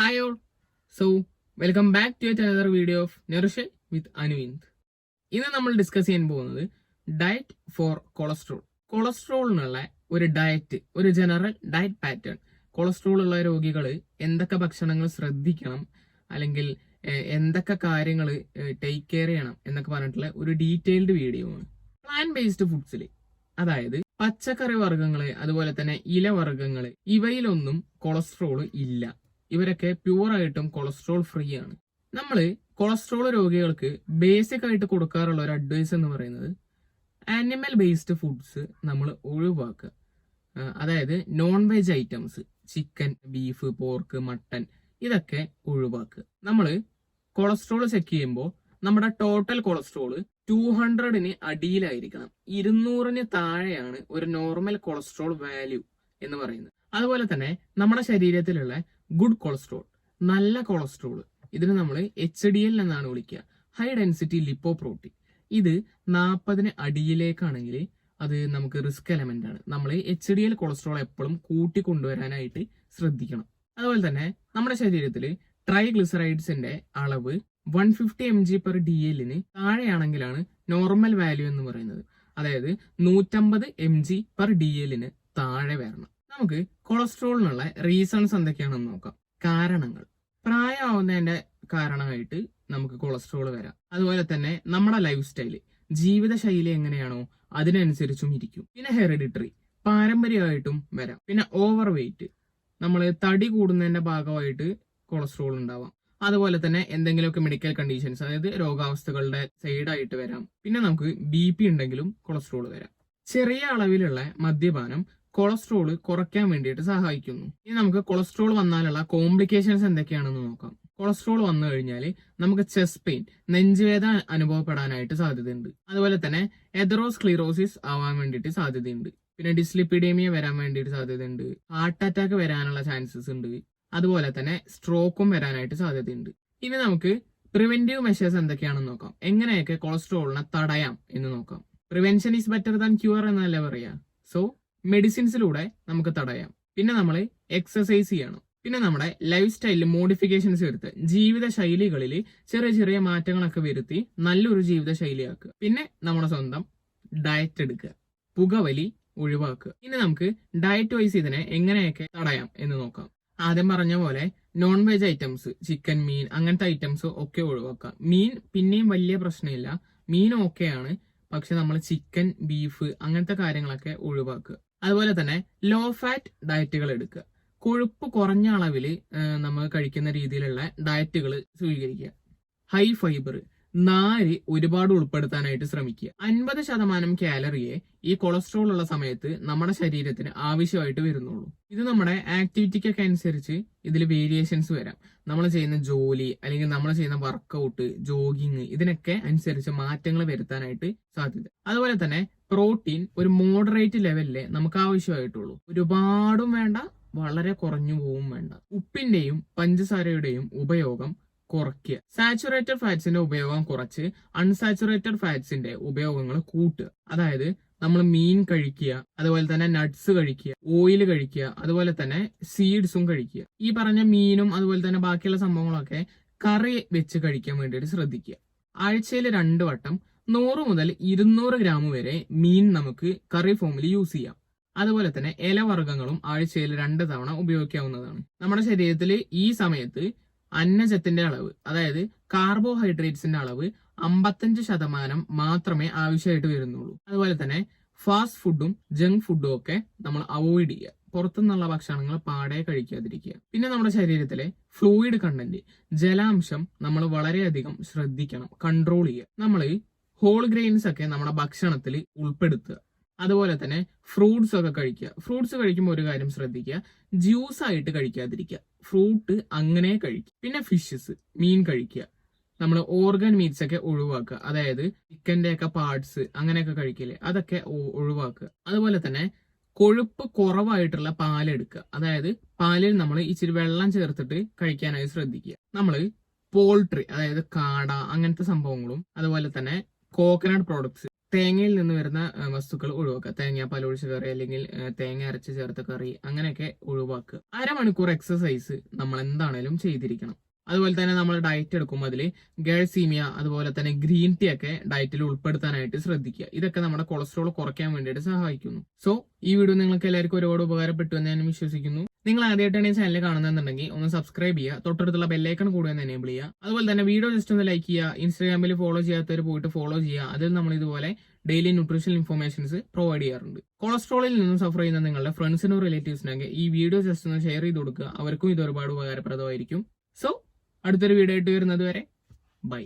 Hi all. So, welcome back to yet another video of Nourish with Anuvind. ഇന്ന് നമ്മൾ discuss ചെയ്യാൻ പോകുന്നത് diet four cholesterol. കൊളസ്ട്രോളിനുള്ള ഒരു diet, ഒരു ജനറൽ ഡയറ്റ് പാറ്റേൺ. കൊളസ്ട്രോൾ ഉള്ള രോഗികൾ എന്തൊക്കെ ഭക്ഷണങ്ങൾ ശ്രദ്ധിക്കണം, അല്ലെങ്കിൽ എന്തൊക്കെ കാര്യങ്ങൾ ടേക്ക് കെയർ ചെയ്യണം എന്നൊക്കെ പറഞ്ഞിട്ടുള്ള ഒരു ഡീറ്റെയിൽഡ് വീഡിയോ ആണ്. പ്ലാൻ ബേസ്ഡ് ഫുഡ്സിൽ, അതായത് പച്ചക്കറി വർഗ്ഗങ്ങള്, അതുപോലെ തന്നെ ഇലവർഗ്ഗങ്ങള്, ഇവയിലൊന്നും കൊളസ്ട്രോൾ ഇല്ല. ഇവരൊക്കെ പ്യൂർ ആയിട്ടും കൊളസ്ട്രോൾ ഫ്രീ ആണ്. നമ്മൾ കൊളസ്ട്രോൾ രോഗികൾക്ക് ബേസിക് ആയിട്ട് കൊടുക്കാറുള്ള ഒരു അഡ്വൈസ് എന്ന് പറയുന്നത് ആനിമൽ ബേസ്ഡ് ഫുഡ്സ് നമ്മൾ ഒഴിവാക്കുക. അതായത് non veg items, chicken, beef, pork, mutton, ഇതൊക്കെ ഒഴിവാക്കുക. നമ്മൾ കൊളസ്ട്രോൾ ചെക്ക് ചെയ്യുമ്പോൾ നമ്മുടെ ടോട്ടൽ കൊളസ്ട്രോൾ 200 അടിയിലായിരിക്കണം. 200 താഴെയാണ് ഒരു നോർമൽ കൊളസ്ട്രോൾ വാല്യൂ എന്ന് പറയുന്നത്. അതുപോലെ തന്നെ നമ്മുടെ ശരീരത്തിലുള്ള ഗുഡ് കൊളസ്ട്രോൾ, നല്ല കൊളസ്ട്രോൾ, ഇതിന് നമ്മൾ HDL എന്നാണ് വിളിക്കുക, ഹൈ ഡെൻസിറ്റി ലിപ്പോപ്രോട്ടീൻ. ഇത് 40 അടിയിലേക്കാണെങ്കിൽ അത് നമുക്ക് റിസ്ക് എലമെന്റ് ആണ്. നമ്മൾ HDL കൊളസ്ട്രോൾ എപ്പോഴും കൂട്ടിക്കൊണ്ടുവരാനായിട്ട് ശ്രദ്ധിക്കണം. അതുപോലെ തന്നെ നമ്മുടെ ശരീരത്തിൽ ട്രൈഗ്ലിസറൈഡ്സിന്റെ അളവ് 150 mg/dl താഴെയാണെങ്കിലാണ് നോർമൽ വാല്യൂ എന്ന് പറയുന്നത്. അതായത് 150 mg/dl താഴെ വരണം. നമുക്ക് കൊളസ്ട്രോളിനുള്ള റീസൺസ് എന്തൊക്കെയാണെന്ന് നോക്കാം. കാരണങ്ങൾ. പ്രായമാവുന്നതിന്റെ കാരണമായിട്ട് നമുക്ക് കൊളസ്ട്രോൾ വരാം. അതുപോലെ തന്നെ നമ്മുടെ ലൈഫ് സ്റ്റൈല്, ജീവിതശൈലി എങ്ങനെയാണോ അതിനനുസരിച്ചും ഇരിക്കും. പിന്നെ ഹെറിഡിറ്ററി, പാരമ്പര്യമായിട്ടും വരാം. പിന്നെ ഓവർ വെയിറ്റ്, നമ്മൾ തടി കൂടുന്നതിന്റെ ഭാഗമായിട്ട് കൊളസ്ട്രോൾ ഉണ്ടാവാം. അതുപോലെ തന്നെ എന്തെങ്കിലുമൊക്കെ മെഡിക്കൽ കണ്ടീഷൻസ്, അതായത് രോഗാവസ്ഥകളുടെ സൈഡായിട്ട് വരാം. പിന്നെ നമുക്ക് BP ഉണ്ടെങ്കിലും കൊളസ്ട്രോൾ വരാം. ചെറിയ അളവിലുള്ള മദ്യപാനം കൊളസ്ട്രോൾ കുറയ്ക്കാൻ വേണ്ടിയിട്ട് സഹായിക്കുന്നു. ഇനി നമുക്ക് കൊളസ്ട്രോൾ വന്നാലുള്ള കോംപ്ലിക്കേഷൻസ് എന്തൊക്കെയാണെന്ന് നോക്കാം. കൊളസ്ട്രോൾ വന്നു കഴിഞ്ഞാൽ നമുക്ക് ചെസ്റ്റ് പെയിൻ, നെഞ്ചുവേദന അനുഭവപ്പെടാനായിട്ട് സാധ്യതയുണ്ട്. അതുപോലെ തന്നെ എതറോസ്ക്ലീറോസിസ് ആവാൻ വേണ്ടിയിട്ട് സാധ്യതയുണ്ട്. പിന്നെ ഡിസ്ലിപ്പിഡേമിയ വരാൻ വേണ്ടിയിട്ട് സാധ്യതയുണ്ട്. ഹാർട്ട് അറ്റാക്ക് വരാനുള്ള ചാൻസസ് ഉണ്ട്. അതുപോലെ തന്നെ സ്ട്രോക്കും വരാനായിട്ട് സാധ്യതയുണ്ട്. ഇനി നമുക്ക് പ്രിവെന്റീവ് മെഷേഴ്സ് എന്തൊക്കെയാണെന്ന് നോക്കാം. എങ്ങനെയൊക്കെ കൊളസ്ട്രോളിനെ തടയാം എന്ന് നോക്കാം. Prevention is better than cure എന്നല്ലേ പറയാ. സോ മെഡിസിൻസിലൂടെ നമുക്ക് തടയാം. പിന്നെ നമ്മൾ എക്സസൈസ് ചെയ്യണം. പിന്നെ നമ്മുടെ ലൈഫ് സ്റ്റൈലിൽ മോഡിഫിക്കേഷൻസ് വരുത്തുക. ജീവിത ശൈലികളിൽ ചെറിയ ചെറിയ മാറ്റങ്ങളൊക്കെ വരുത്തി നല്ലൊരു ജീവിത ശൈലിയാക്കുക. പിന്നെ നമ്മുടെ സ്വന്തം ഡയറ്റ് എടുക്കുക. പുകവലി ഒഴിവാക്കുക. ഇനി നമുക്ക് ഡയറ്റ് വൈസ് ഇതിനെ എങ്ങനെയൊക്കെ തടയാം എന്ന് നോക്കാം. ആദ്യം പറഞ്ഞ പോലെ നോൺ വെജ് ഐറ്റംസ്, ചിക്കൻ, മീൻ, അങ്ങനത്തെ ഐറ്റംസ് ഒക്കെ ഒഴിവാക്കുക. മീൻ പിന്നെയും വലിയ പ്രശ്നമില്ല, മീൻ ഓക്കെയാണ്. പക്ഷെ നമ്മൾ ചിക്കൻ, ബീഫ് അങ്ങനത്തെ കാര്യങ്ങളൊക്കെ ഒഴിവാക്കുക. അതുപോലെ തന്നെ ലോ ഫാറ്റ് ഡയറ്റുകൾ എടുക്കുക. കൊഴുപ്പ് കുറഞ്ഞ അളവിൽ നമ്മൾ കഴിക്കുന്ന രീതിയിലുള്ള ഡയറ്റുകൾ സ്വീകരിക്കുക. ഹൈ ഫൈബർ, നാര് ഒരുപാട് ഉൾപ്പെടുത്താനായിട്ട് ശ്രമിക്കുക. 50% കാലറിയെ ഈ കൊളസ്ട്രോൾ ഉള്ള സമയത്ത് നമ്മുടെ ശരീരത്തിന് ആവശ്യമായിട്ട് വരുന്നുള്ളൂ. ഇത് നമ്മുടെ ആക്ടിവിറ്റിക്കൊക്കെ അനുസരിച്ച് ഇതിൽ വേരിയേഷൻസ് വരാം. നമ്മൾ ചെയ്യുന്ന ജോലി, അല്ലെങ്കിൽ നമ്മൾ ചെയ്യുന്ന വർക്കൗട്ട്, ജോഗിങ്, ഇതിനൊക്കെ അനുസരിച്ച് മാറ്റങ്ങൾ വരുത്താനായിട്ട് സാധ്യത. അതുപോലെ തന്നെ പ്രോട്ടീൻ ഒരു മോഡറേറ്റ് ലെവലിലെ നമുക്ക് ആവശ്യമായിട്ടുള്ളൂ. ഒരുപാടും വേണ്ട, വളരെ കുറഞ്ഞു പോവും വേണ്ട. ഉപ്പിന്റെയും പഞ്ചസാരയുടെയും ഉപയോഗം കുറയ്ക്കുക. സാച്ചുറേറ്റഡ് ഫാറ്റ്സിന്റെ ഉപയോഗം കുറച്ച് അൺസാച്ചുറേറ്റഡ് ഫാറ്റ്സിന്റെ ഉപയോഗങ്ങൾ കൂട്ടുക. അതായത് നമ്മൾ മീൻ കഴിക്കുക, അതുപോലെ തന്നെ നട്ട്സ് കഴിക്കുക, ഓയിൽ കഴിക്കുക, അതുപോലെ തന്നെ സീഡ്സും കഴിക്കുക. ഈ പറഞ്ഞ മീനും അതുപോലെ തന്നെ ബാക്കിയുള്ള സംഭവങ്ങളൊക്കെ കറി വെച്ച് കഴിക്കാൻ വേണ്ടിയിട്ട് ശ്രദ്ധിക്കുക. ആഴ്ചയിൽ 2 വട്ടം 100 മുതൽ 200 ഗ്രാം വരെ മീൻ നമുക്ക് കറി ഫോമിൽ യൂസ് ചെയ്യാം. അതുപോലെ തന്നെ ഇലവർഗ്ഗങ്ങളും ആഴ്ചയിൽ 2 തവണ ഉപയോഗിക്കാവുന്നതാണ്. നമ്മുടെ ശരീരത്തിൽ ഈ സമയത്ത് അന്നജത്തിന്റെ അളവ്, അതായത് കാർബോഹൈഡ്രേറ്റ്സിന്റെ അളവ് 55% മാത്രമേ ആവശ്യമായിട്ട് വരുന്നുള്ളൂ. അതുപോലെ തന്നെ ഫാസ്റ്റ് ഫുഡും ജങ്ക് ഫുഡും ഒക്കെ നമ്മൾ അവോയ്ഡ് ചെയ്യുക. പുറത്തുനിന്നുള്ള ഭക്ഷണങ്ങൾ പാടെ കഴിക്കാതിരിക്കുക. പിന്നെ നമ്മുടെ ശരീരത്തിലെ ഫ്ലൂയിഡ് കണ്ടന്റ്, ജലാംശം നമ്മൾ വളരെയധികം ശ്രദ്ധിക്കണം, കൺട്രോൾ ചെയ്യുക. നമ്മൾ ഹോൾ ഗ്രെയിൻസ് ഒക്കെ നമ്മുടെ ഭക്ഷണത്തിൽ ഉൾപ്പെടുത്തുക. അതുപോലെ തന്നെ ഫ്രൂട്ട്സ് ഒക്കെ കഴിക്കുക. ഫ്രൂട്ട്സ് കഴിക്കുമ്പോൾ ഒരു കാര്യം ശ്രദ്ധിക്കുക, ജ്യൂസ് ആയിട്ട് കഴിക്കാതിരിക്കുക. ഫ്രൂട്ട് അങ്ങനെ കഴിക്കുക. പിന്നെ ഫിഷസ്, മീൻ കഴിക്കുക. നമ്മൾ ഓർഗൻ മീറ്റ്സ് ഒക്കെ ഒഴിവാക്കുക. അതായത് ചിക്കന്റെ ഒക്കെ പാർട്സ് അങ്ങനെയൊക്കെ കഴിക്കില്ലേ, അതൊക്കെ ഒഴിവാക്കുക. അതുപോലെ തന്നെ കൊഴുപ്പ് കുറവായിട്ടുള്ള പാലെടുക്കുക. അതായത് പാലിൽ നമ്മൾ ഇച്ചിരി വെള്ളം ചേർത്തിട്ട് കഴിക്കാനായി ശ്രദ്ധിക്കുക. നമ്മൾ പോൾട്രി, അതായത് കാട, അങ്ങനത്തെ സംഭവങ്ങളും അതുപോലെ തന്നെ കോക്കനട്ട് പ്രോഡക്ട്സ്, തേങ്ങയിൽ നിന്ന് വരുന്ന വസ്തുക്കൾ ഒഴിവാക്കുക. തേങ്ങാപ്പാൽ ഒഴിച്ച കറി അല്ലെങ്കിൽ തേങ്ങ അരച്ച് ചേർത്ത കറി അങ്ങനെയൊക്കെ ഒഴിവാക്കുക. അരമണിക്കൂർ എക്സസൈസ് നമ്മൾ എന്താണേലും ചെയ്തിരിക്കണം. അതുപോലെ തന്നെ നമ്മൾ ഡയറ്റ് എടുക്കുമ്പോൾ അതിൽ ഗേഴ്സീമിയ അതുപോലെ തന്നെ ഗ്രീൻ ടീ ഒക്കെ ഡയറ്റിൽ ഉൾപ്പെടുത്താനായിട്ട് ശ്രദ്ധിക്കുക. ഇതൊക്കെ നമ്മുടെ കൊളസ്ട്രോൾ കുറയ്ക്കാൻ വേണ്ടിയിട്ട് സഹായിക്കുന്നു. സോ ഈ വീഡിയോ നിങ്ങൾക്ക് എല്ലാവർക്കും ഒരുപാട് ഉപകാരപ്പെട്ടു എന്ന് ഞാൻ വിശ്വസിക്കുന്നു. നിങ്ങൾ ആദ്യമായിട്ടാണ് ഈ ചാനൽ കാണുന്നുണ്ടെങ്കിൽ ഒന്ന് സബ്സ്ക്രൈബ് ചെയ്യുക, തൊട്ടടുത്തുള്ള ബെല്ലൈക്കൺ കൂടി ഒന്ന് എനേബിൾ ചെയ്യുക. അതുപോലെ തന്നെ വീഡിയോ ജസ്റ്റ് ഒന്ന് ലൈക്ക് ചെയ്യുക. ഇൻസ്റ്റാഗ്രാമിൽ ഫോളോ ചെയ്യാത്തവർ പോയിട്ട് ഫോളോ ചെയ്യുക. അതിൽ നമ്മൾ ഇതുപോലെ ഡെയിലി ന്യൂട്രീഷണൽ ഇൻഫർമേഷൻസ് പ്രൊവൈഡ് ചെയ്യാറുണ്ട്. കൊളസ്ട്രോളിൽ നിന്നും സഫർ ചെയ്യുന്ന നിങ്ങളുടെ ഫ്രണ്ട്സിനോ റിലേറ്റീവ്സിനൊക്കെ ഈ വീഡിയോ ജസ്റ്റ് ഒന്ന് ഷെയർ ചെയ്ത് കൊടുക്കുക. അവർക്കും ഇത് ഒരുപാട് ഉപകാരപ്രദമായിരിക്കും. സോ അടുത്തൊരു വീഡിയോ ആയിട്ട് വരുന്നത് വരെ ബൈ.